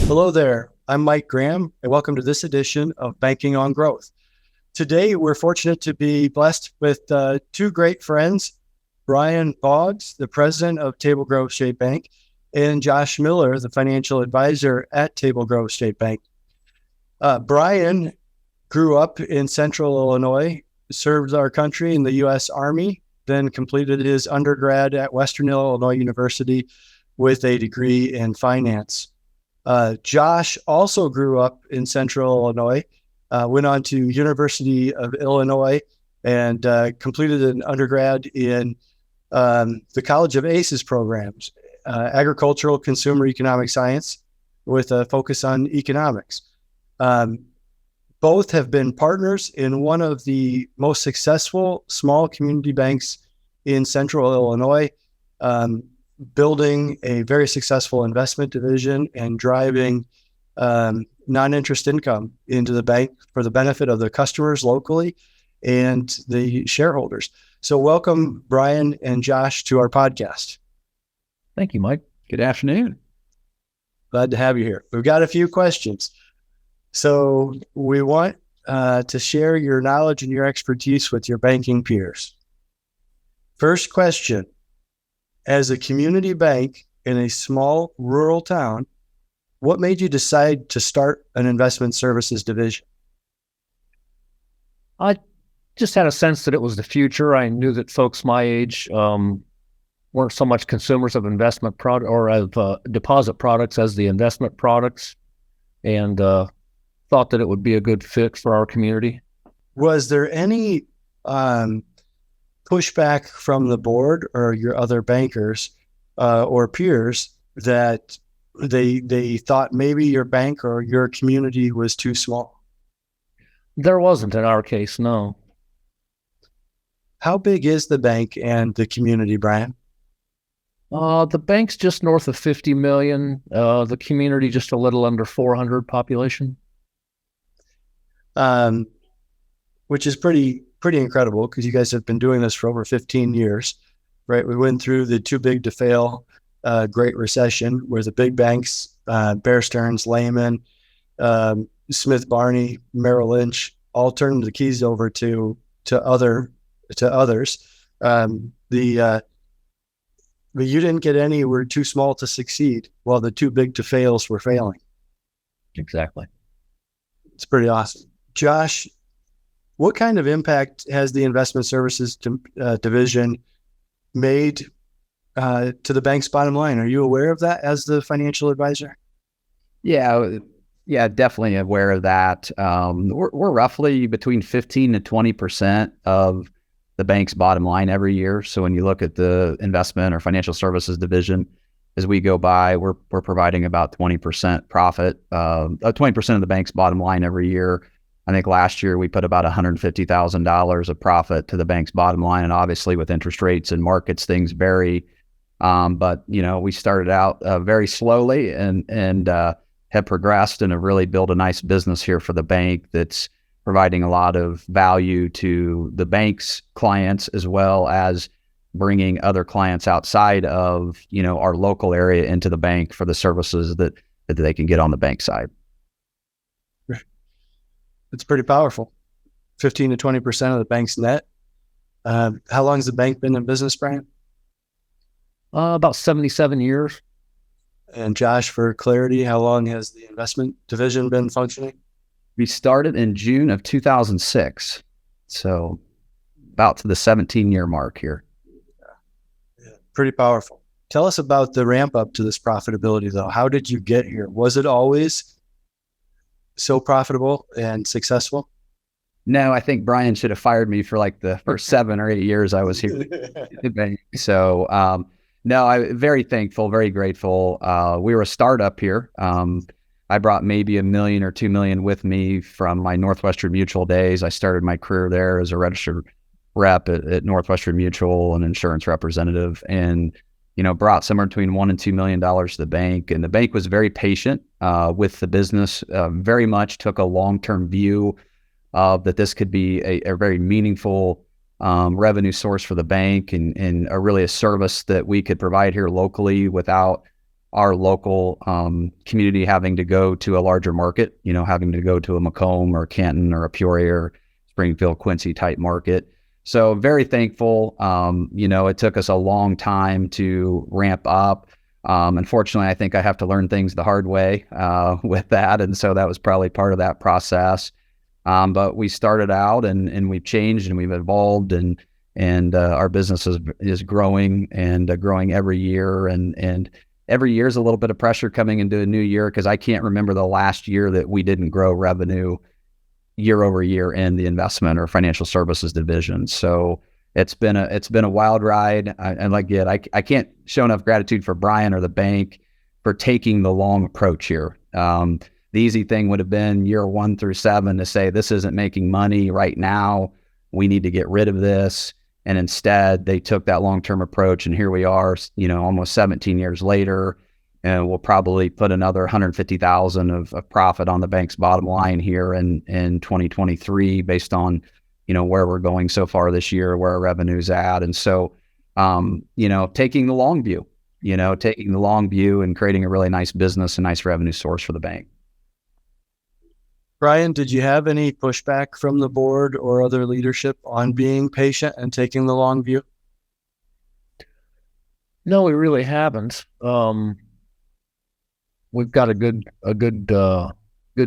Hello there. I'm Mike Graham, and welcome to this edition of Banking on Growth. Today, we're fortunate to be blessed with two great friends, Brian Boggs, the president of Table Grove State Bank, and Josh Miller, the financial advisor at Table Grove State Bank. Brian grew up in Central Illinois, served our country in the U.S. Army, then completed his undergrad at Western Illinois University with a degree in finance. Josh also grew up in Central Illinois, went on to University of Illinois and completed an undergrad in the College of ACES programs, agricultural consumer economic science with a focus on economics. Both have been partners in one of the most successful small community banks in Central Illinois, building a very successful investment division and driving non-interest income into the bank for the benefit of the customers locally and the shareholders. So welcome, Brian and Josh, to our podcast. Thank you, Mike. Good afternoon. Glad to have you here. We've got a few questions. So we want to share your knowledge and your expertise with your banking peers. First question. As a community bank in a small rural town, what made you decide to start an investment services division? I just had a sense that it was the future. I knew that folks my age weren't so much consumers of investment product or of deposit products as the investment products, and thought that it would be a good fit for our community. Was there any pushback from the board or your other bankers or peers that they thought maybe your bank or your community was too small? There wasn't in our case, no. How big is the bank and the community, Brian? The bank's just north of 50 million, the community just a little under 400 population. Which is pretty incredible because you guys have been doing this for over 15 years, right? We went through the too big to fail Great Recession where the big banks, Bear Stearns, Lehman, Smith Barney, Merrill Lynch, all turned the keys over to others. But you didn't get any, we're too small to succeed, while the too big to fails were failing. Exactly. It's pretty awesome. Josh, what kind of impact has the investment services division made to the bank's bottom line? Are you aware of that as the financial advisor? Yeah, definitely aware of that. We're roughly between 15 to 20% of the bank's bottom line every year. So when you look at the investment or financial services division, as we go by, we're providing about 20% profit, 20% of the bank's bottom line every year. I think last year we put about $150,000 of profit to the bank's bottom line. And obviously with interest rates and markets, things vary. But, we started out very slowly and have progressed and have really built a nice business here for the bank that's providing a lot of value to the bank's clients, as well as bringing other clients outside of, our local area into the bank for the services that they can get on the bank side. It's pretty powerful. 15 to 20% of the bank's net. How long has the bank been in business, Brian? About 77 years. And Josh, for clarity, how long has the investment division been functioning? We started in June of 2006. So about to the 17-year mark here. Yeah, pretty powerful. Tell us about the ramp up to this profitability, though. How did you get here? Was it always so profitable and successful? No, I think Brian should have fired me for like the first 7 or 8 years I was here. So, no, I'm very thankful, very grateful. We were a startup here. I brought maybe $1 million or $2 million with me from my Northwestern Mutual days. I started my career there as a registered rep at Northwestern Mutual, an insurance representative, and brought somewhere between $1 and $2 million to the bank. And the bank was very patient with the business, very much took a long-term view that this could be a very meaningful revenue source for the bank and really a service that we could provide here locally without our local community having to go to a larger market, having to go to a Macomb or Canton or a Peoria or Springfield, Quincy type market. So very thankful. It took us a long time to ramp up. Unfortunately, I think I have to learn things the hard way with that. And so that was probably part of that process. But we started out and we've changed and we've evolved and our business is growing and growing every year. And every year is a little bit of pressure coming into a new year because I can't remember the last year that we didn't grow revenue year over year in the investment or financial services division. So it's been a wild ride. I can't show enough gratitude for Brian or the bank for taking the long approach here. The easy thing would have been year 1 through 7 to say, this isn't making money right now. We need to get rid of this. And instead they took that long-term approach. And here we are, almost 17 years later, and we'll probably put another 150,000 of profit on the bank's bottom line here in 2023 based on, where we're going so far this year, where our revenue's at. And so, taking the long view, and creating a really nice business and nice revenue source for the bank. Brian, did you have any pushback from the board or other leadership on being patient and taking the long view? No, we really haven't. We've got a good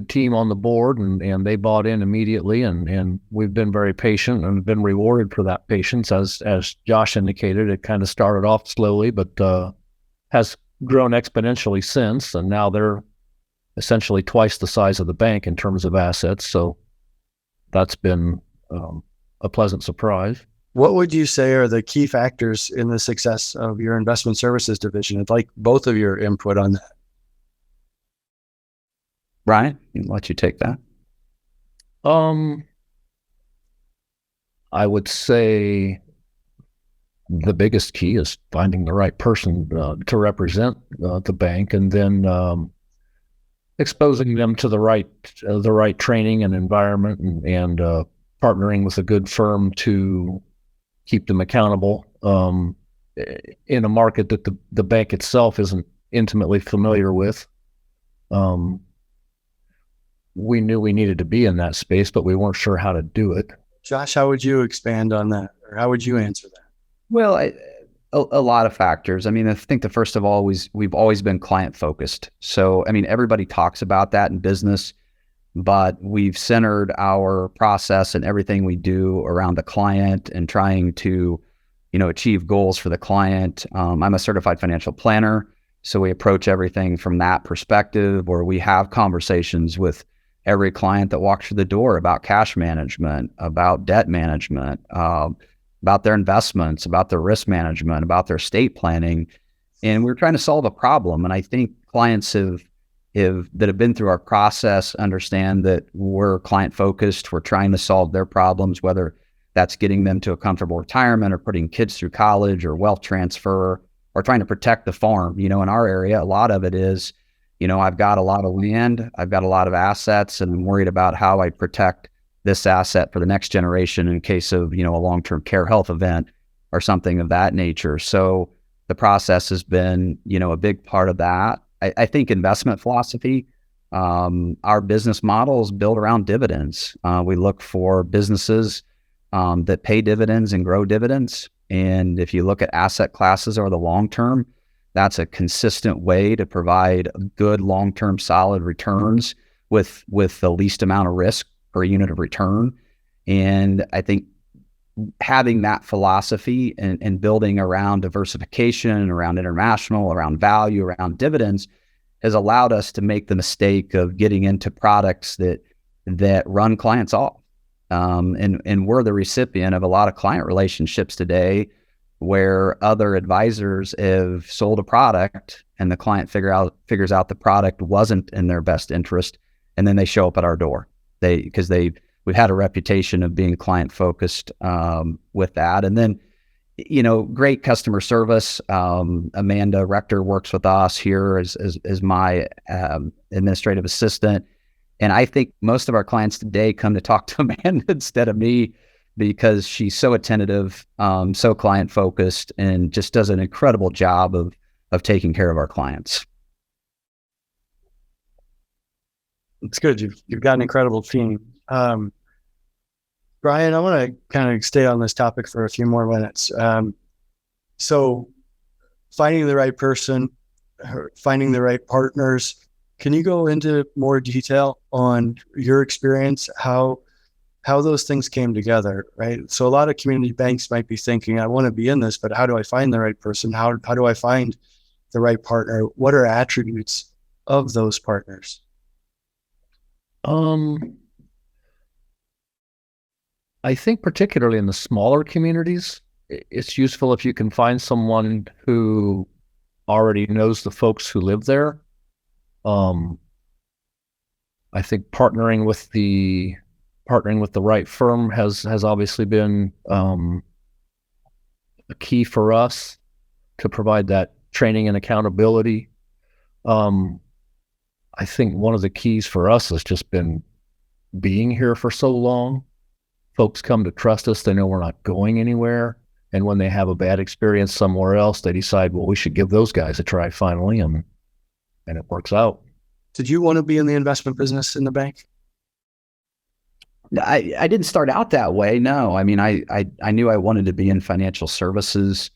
team on the board, and they bought in immediately, and we've been very patient and been rewarded for that patience. As Josh indicated, it kind of started off slowly, but has grown exponentially since, and now they're essentially twice the size of the bank in terms of assets. So that's been a pleasant surprise. What would you say are the key factors in the success of your investment services division? I'd like both of your input on that. Brian, I'll let you take that. I would say the biggest key is finding the right person to represent the bank, and then exposing them to the right training and environment, and partnering with a good firm to keep them accountable in a market that the bank itself isn't intimately familiar with. We knew we needed to be in that space, but we weren't sure how to do it. Josh, how would you expand on that, or how would you answer that? Well, a lot of factors. I mean, I think the first of all, we've always been client focused. So, I mean, everybody talks about that in business, but we've centered our process and everything we do around the client and trying to, achieve goals for the client. I'm a certified financial planner, so we approach everything from that perspective, where we have conversations with every client that walks through the door about cash management, about debt management, about their investments, about their risk management, about their estate planning. And we're trying to solve a problem. And I think clients that have been through our process understand that we're client focused. We're trying to solve their problems, whether that's getting them to a comfortable retirement or putting kids through college or wealth transfer or trying to protect the farm. In our area, a lot of it is, I've got a lot of land, I've got a lot of assets, and I'm worried about how I protect this asset for the next generation in case of, a long-term care health event or something of that nature. So the process has been, a big part of that. I think investment philosophy, our business model is built around dividends. We look for businesses that pay dividends and grow dividends. And if you look at asset classes over the long term, that's a consistent way to provide good long-term solid returns with the least amount of risk per unit of return. And I think having that philosophy and building around diversification, around international, around value, around dividends has allowed us to make the mistake of getting into products that run clients off. And we're the recipient of a lot of client relationships today where other advisors have sold a product and the client figures out the product wasn't in their best interest, and then they show up at our door. We've had a reputation of being client focused with that. And then, great customer service. Amanda Rector works with us here as my administrative assistant. And I think most of our clients today come to talk to Amanda instead of me because she's so attentive, so client focused, and just does an incredible job of taking care of our clients. It's good. You've got an incredible team. Brian, I want to kind of stay on this topic for a few more minutes. So finding the right person, finding the right partners, can you go into more detail on your experience, how those things came together, right? So a lot of community banks might be thinking, I want to be in this, but how do I find the right person? How do I find the right partner? What are attributes of those partners? I think particularly in the smaller communities, it's useful if you can find someone who already knows the folks who live there. I think partnering with the right firm has obviously been a key for us to provide that training and accountability. I think one of the keys for us has just been being here for so long. Folks come to trust us. They know we're not going anywhere. And when they have a bad experience somewhere else, they decide, well, we should give those guys a try finally. And it works out. Did you want to be in the investment business in the bank? I didn't start out that way. No, I mean, I knew I wanted to be in financial services.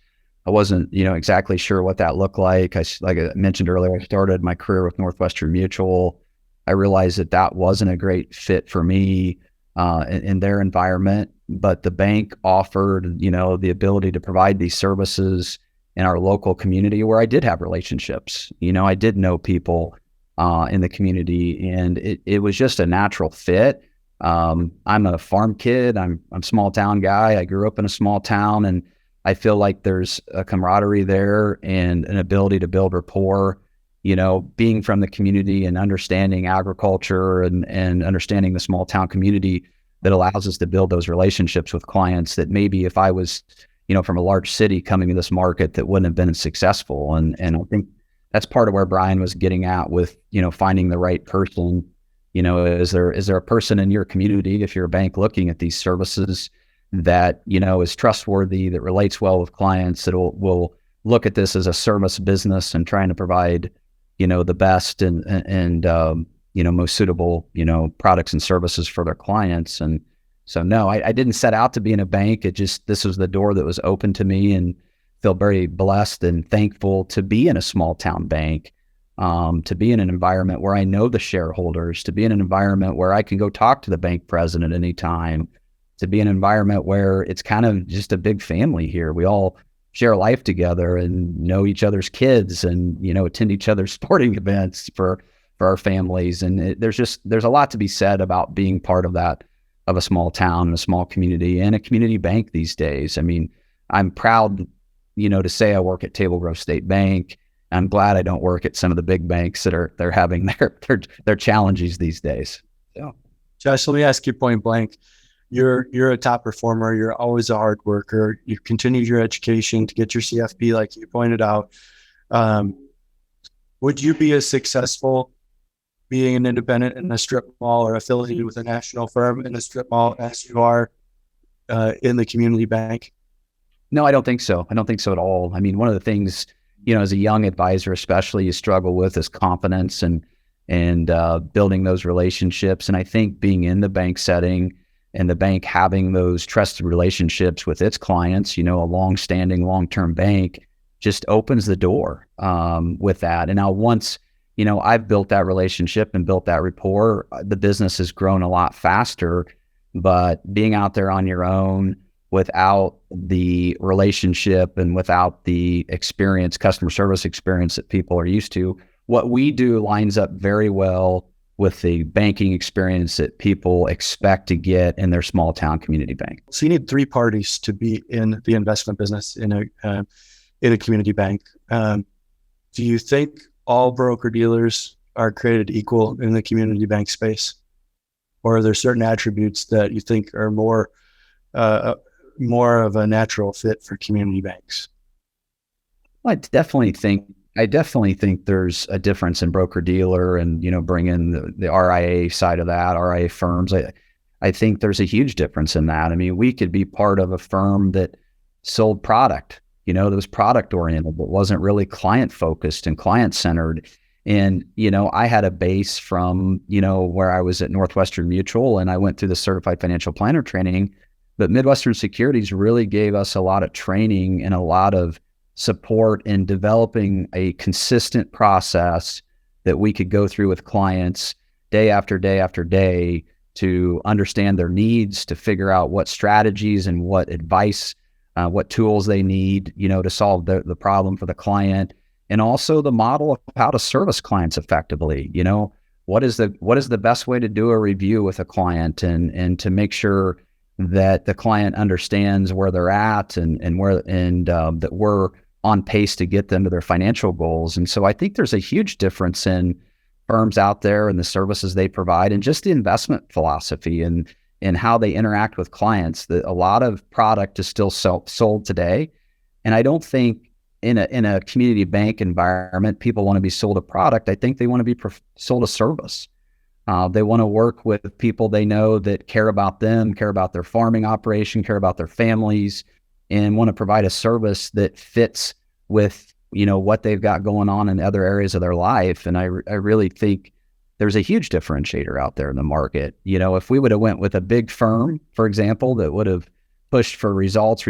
I wasn't, exactly sure what that looked like. Like I mentioned earlier, I started my career with Northwestern Mutual. I realized that wasn't a great fit for me in their environment, but the bank offered, the ability to provide these services in our local community where I did have relationships. I did know people in the community, and it was just a natural fit. I'm a farm kid. I'm a small town guy. I grew up in a small town, and I feel like there's a camaraderie there and an ability to build rapport, being from the community and understanding agriculture and understanding the small town community that allows us to build those relationships with clients that maybe if I was, from a large city coming to this market that wouldn't have been successful. And I think that's part of where Brian was getting at with, finding the right person. Is there a person in your community, if you're a bank looking at these services, that, is trustworthy, that relates well with clients, that will look at this as a service business and trying to provide, the best and most suitable, products and services for their clients. And so, no, I didn't set out to be in a bank. This was the door that was open to me, and feel very blessed and thankful to be in a small town bank, to be in an environment where I know the shareholders, to be in an environment where I can go talk to the bank president anytime, to be in an environment where it's kind of just a big family here. We all share life together and know each other's kids and, attend each other's sporting events for our families. And there's a lot to be said about being part of that, of a small town and a small community and a community bank these days. I mean, I'm proud, to say I work at Table Grove State Bank. I'm glad I don't work at some of the big banks that they're having their challenges these days. So, Josh, let me ask you point blank. You're a top performer. You're always a hard worker. You've continued your education to get your CFP, like you pointed out. Would you be as successful being an independent in a strip mall or affiliated with a national firm in a strip mall as you are in the community bank? No, I don't think so. I don't think so at all. I mean, one of the things, as a young advisor, especially, you struggle with is confidence and building those relationships. And I think being in the bank setting and the bank having those trusted relationships with its clients, a long-standing, long-term bank, just opens the door with that. And now once, I've built that relationship and built that rapport, the business has grown a lot faster. But being out there on your own without the relationship and without the experience, customer service experience that people are used to, what we do lines up very well with the banking experience that people expect to get in their small town community bank. So you need three parties to be in the investment business in a community bank. Do you think all broker dealers are created equal in the community bank space, or are there certain attributes that you think are more of a natural fit for community banks? I definitely think there's a difference in broker dealer and, bring in the RIA side of that, RIA firms. I think there's a huge difference in that. I mean, we could be part of a firm that sold product, that was product oriented, but wasn't really client focused and client centered. And, you know, I had a base from, you know, where I was at Northwestern Mutual, and I went through the certified financial planner training, but Midwestern Securities really gave us a lot of training and a lot of support in developing a consistent process that we could go through with clients day after day after day to understand their needs, to figure out what strategies and what advice, what tools they need, you know, to solve the problem for the client. And also the model of how to service clients effectively. You know, what is the best way to do a review with a client, and to make sure that the client understands where they're at, and that we're on pace to get them to their financial goals. And so I think there's a huge difference in firms out there and the services they provide, and just the investment philosophy and how they interact with clients. That a lot of product is still sold today, and I don't think in a community bank environment people want to be sold a product. I think they want to be sold a service. They want to work with people they know that care about them, care about their farming operation, care about their families, and want to provide a service that fits with, you know, what they've got going on in other areas of their life. And I really think there's a huge differentiator out there in the market. You know, if we would have went with a big firm, for example, that would have pushed for results,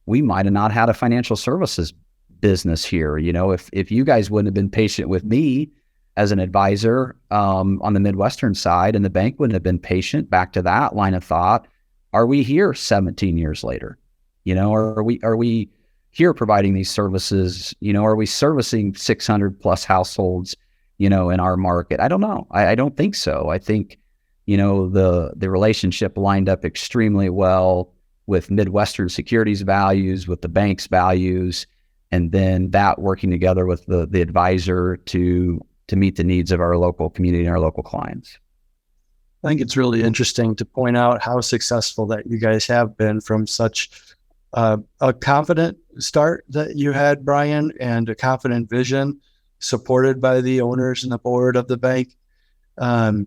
we might have not had a financial services business here. You know, if you guys wouldn't have been patient with me as an advisor on the Midwestern side, and the bank wouldn't have been patient, back to that line of thought, are we here 17 years later? You know, are we here providing these services? You know, are we servicing 600 plus households, you know, in our market? I don't know. I don't think so. I think, you know, the relationship lined up extremely well with Midwestern Securities values, with the bank's values, and then that working together with the advisor to meet the needs of our local community and our local clients. I think it's really interesting to point out how successful that you guys have been from such a confident start that you had, Brian, and a confident vision supported by the owners and the board of the bank, and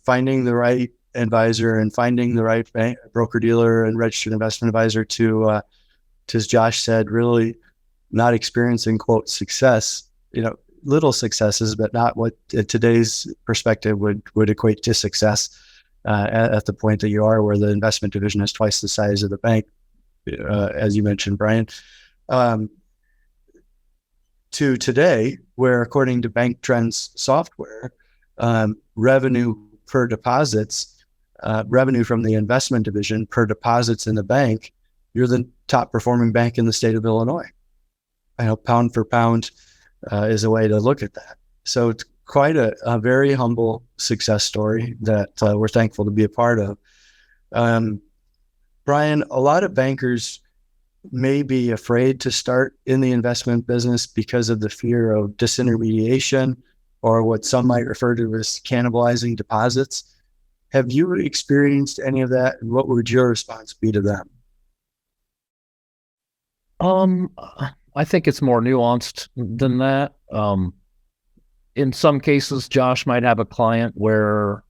finding the right advisor and finding the right bank, broker dealer and registered investment advisor to as Josh said, really not experiencing quote success, you know, little successes, but not what today's perspective would equate to success at the point that you are, where the investment division is twice the size of the bank, as you mentioned, Brian, to today, where according to Bank Trends software, revenue per deposits, revenue from the investment division per deposits in the bank, you're the top performing bank in the state of Illinois. I know pound for pound is a way to look at that. So it's quite a very humble success story that we're thankful to be a part of. Brian, a lot of bankers may be afraid to start in the investment business because of the fear of disintermediation, or what some might refer to as cannibalizing deposits. Have you experienced any of that? And what would your response be to them? I think it's more nuanced than that. In some cases, Josh might have a client where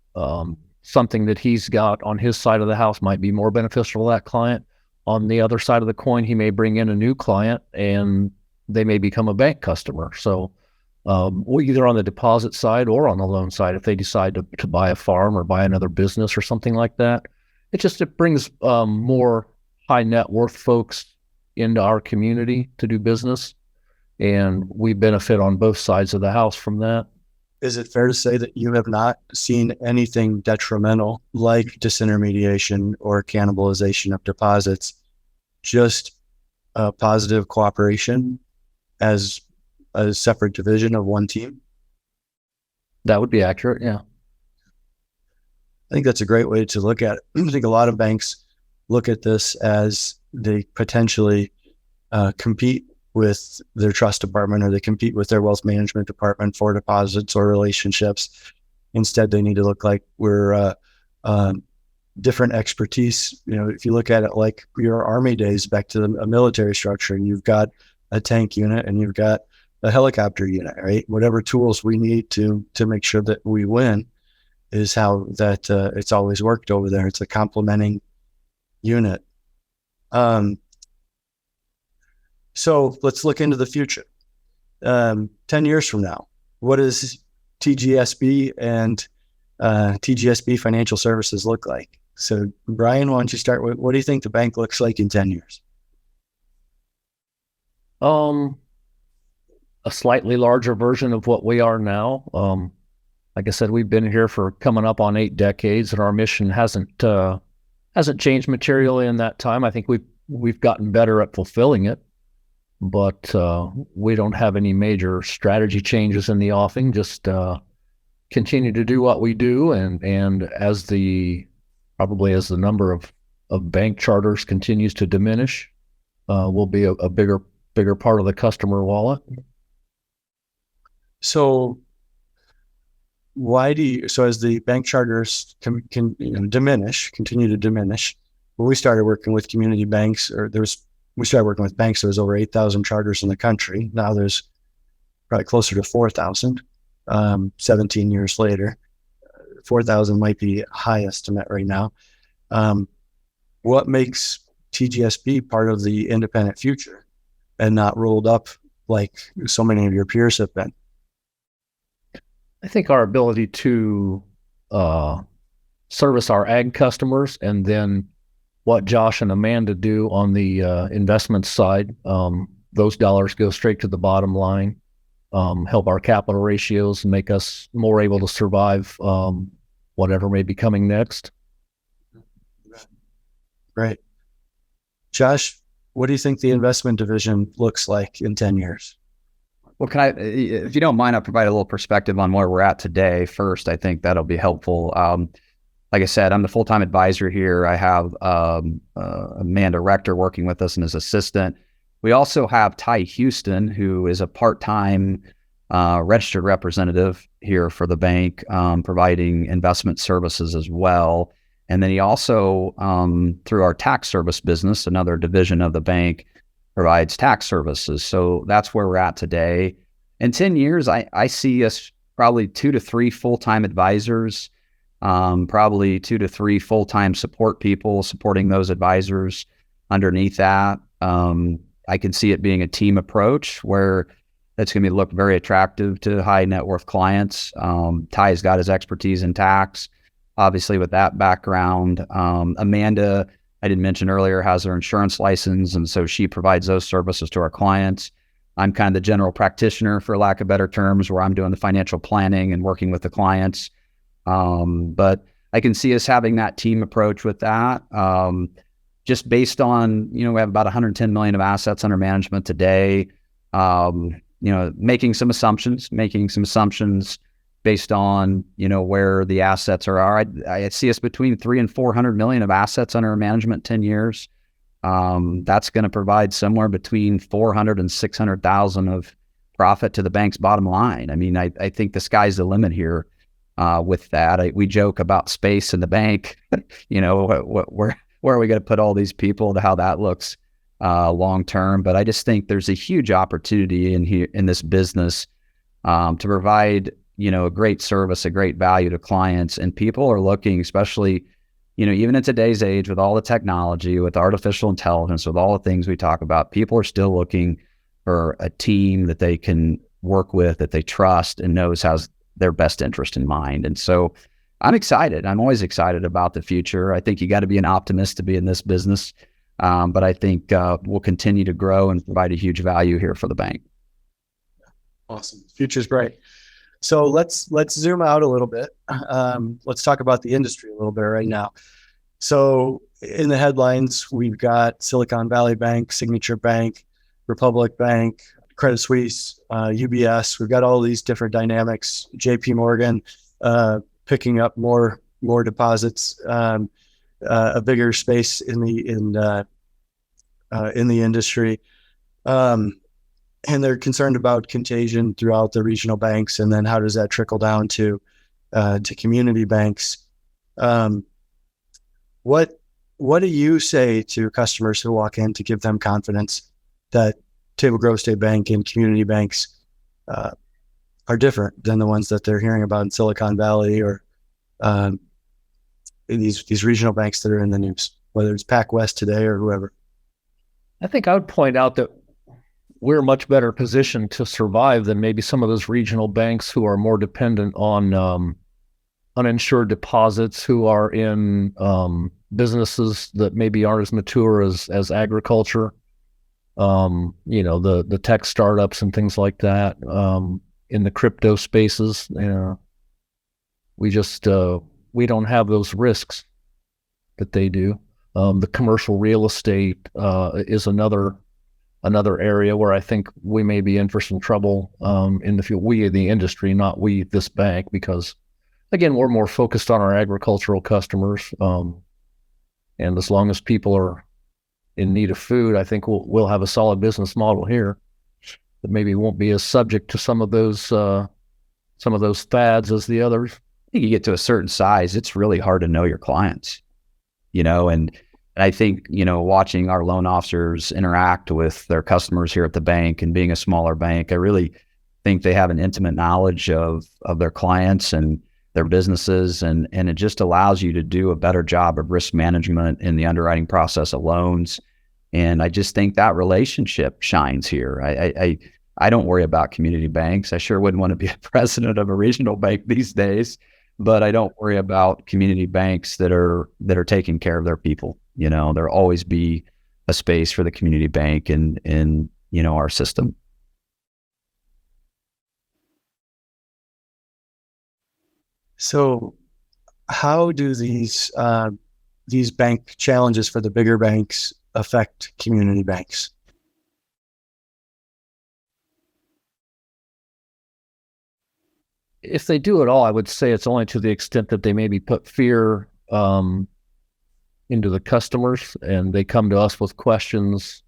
something that he's got on his side of the house might be more beneficial to that client. On the other side of the coin, he may bring in a new client and they may become a bank customer. So either on the deposit side or on the loan side, if they decide to buy a farm or buy another business or something like that, it brings more high net worth folks into our community to do business, and we benefit on both sides of the house from that. Is it fair to say that you have not seen anything detrimental like disintermediation or cannibalization of deposits, just positive cooperation as a separate division of one team? That would be accurate, yeah. I think that's a great way to look at it. I think a lot of banks look at this as they potentially compete with their trust department, or they compete with their wealth management department for deposits or relationships. Instead, they need to look like we're different expertise. You know, if you look at it like your Army days, back to a military structure, and you've got a tank unit and you've got a helicopter unit, right? Whatever tools we need to make sure that we win is how that it's always worked over there. It's a complementing unit. So let's look into the future. 10 years from now? What does TGSB and TGSB Financial Services look like? So, Brian, why don't you start with what do you think the bank looks like in 10 years? A slightly larger version of what we are now. Like I said, we've been here for coming up on 8 decades, and our mission hasn't changed materially in that time. I think we've gotten better at fulfilling it, but we don't have any major strategy changes in the offing. Just continue to do what we do, and as the number of bank charters continues to diminish, we'll be a bigger part of the customer wallet. So as the bank charters can continue to diminish, when we started working with community banks, we started working with banks, there was over 8,000 charters in the country. Now there's probably closer to 4,000, 17 years later. 4,000 might be a high estimate right now. What makes TGSB part of the independent future and not rolled up like so many of your peers have been? I think our ability to service our ag customers, and then what Josh and Amanda do on the investment side, those dollars go straight to the bottom line, help our capital ratios, and make us more able to survive whatever may be coming next. Right. Josh, what do you think the investment division looks like in 10 years? Well, if you don't mind, I'll provide a little perspective on where we're at today. First, I think that'll be helpful. Like I said, I'm the full-time advisor here. I have Amanda Rector working with us and as assistant. We also have Ty Houston, who is a part-time registered representative here for the bank, providing investment services as well. And then he also, through our tax service business, another division of the bank, provides tax services. So that's where we're at today. In 10 years, I see us probably 2 to 3 full-time advisors, probably 2 to 3 full-time support people supporting those advisors underneath that. I can see it being a team approach where that's going to look very attractive to high net worth clients. Ty's got his expertise in tax, obviously with that background. Amanda, I didn't mention earlier, has her insurance license, and so she provides those services to our clients. I'm kind of the general practitioner, for lack of better terms, where I'm doing the financial planning and working with the clients. But I can see us having that team approach with that. Just based on, we have about 110 million of assets under management today. Making some assumptions based on, where the assets are. I see us between 300 and 400 million of assets under management 10 years. That's going to provide somewhere between 400 and 600,000 of profit to the bank's bottom line. I mean, I think the sky's the limit here with that. We joke about space in the bank, where are we going to put all these people, to how that looks long term. But I just think there's a huge opportunity in this business to provide a great service, a great value to clients. And people are looking, especially, even in today's age with all the technology, with artificial intelligence, with all the things we talk about, people are still looking for a team that they can work with, that they trust and has their best interest in mind. And so I'm excited. I'm always excited about the future. I think you got to be an optimist to be in this business. But I think we'll continue to grow and provide a huge value here for the bank. Awesome. Future's bright. So let's zoom out a little bit. Let's talk about the industry a little bit right now. So in the headlines, we've got Silicon Valley Bank, Signature Bank, Republic Bank, Credit Suisse, UBS. We've got all these different dynamics. JP Morgan picking up more deposits, a bigger space in the industry. And they're concerned about contagion throughout the regional banks, and then how does that trickle down to community banks? What do you say to customers who walk in to give them confidence that Table Grove State Bank and community banks are different than the ones that they're hearing about in Silicon Valley or these regional banks that are in the news, whether it's PacWest today or whoever? I think I would point out that we're much better positioned to survive than maybe some of those regional banks who are more dependent on uninsured deposits, who are in businesses that maybe aren't as mature as agriculture. The tech startups and things like that, in the crypto spaces. We don't have those risks that they do. The commercial real estate is another area where I think we may be in for some trouble in the field. We, the industry, not we, this bank, because again, we're more focused on our agricultural customers. And as long as people are in need of food, I think we'll have a solid business model here that maybe won't be as subject to some of those fads as the others. I think you get to a certain size, it's really hard to know your clients, and I think, watching our loan officers interact with their customers here at the bank and being a smaller bank, I really think they have an intimate knowledge of their clients and their businesses. And it just allows you to do a better job of risk management in the underwriting process of loans. And I just think that relationship shines here. I don't worry about community banks. I sure wouldn't want to be a president of a regional bank these days, but I don't worry about community banks that are taking care of their people. There'll always be a space for the community bank in our system. So how do these bank challenges for the bigger banks affect community banks? If they do at all, I would say it's only to the extent that they maybe put fear into the customers, and they come to us with questions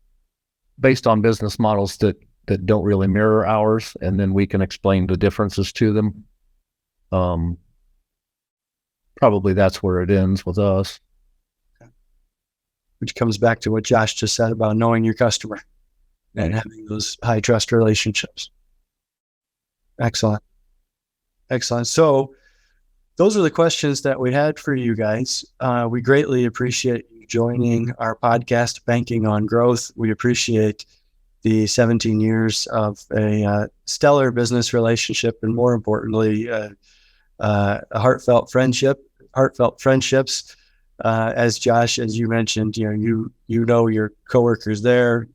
based on business models that don't really mirror ours, and then we can explain the differences to them. Probably that's where it ends with us. Which comes back to what Josh just said about knowing your customer and having those high trust relationships. Excellent. So those are the questions that we had for you guys. We greatly appreciate you joining our podcast, Banking on Growth. We appreciate the 17 years of a stellar business relationship, and more importantly, a heartfelt friendships. As Josh, as you mentioned, you know your coworkers there.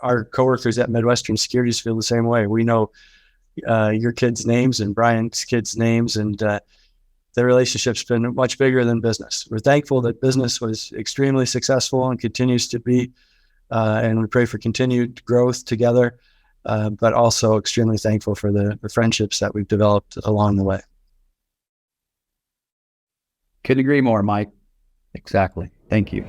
Our coworkers at Midwestern Securities feel the same way. We know your kids' names and Brian's kids' names, and the relationship's been much bigger than business. We're thankful that business was extremely successful and continues to be, and we pray for continued growth together, but also extremely thankful for the friendships that we've developed along the way. Couldn't agree more, Mike. Exactly. Thank you.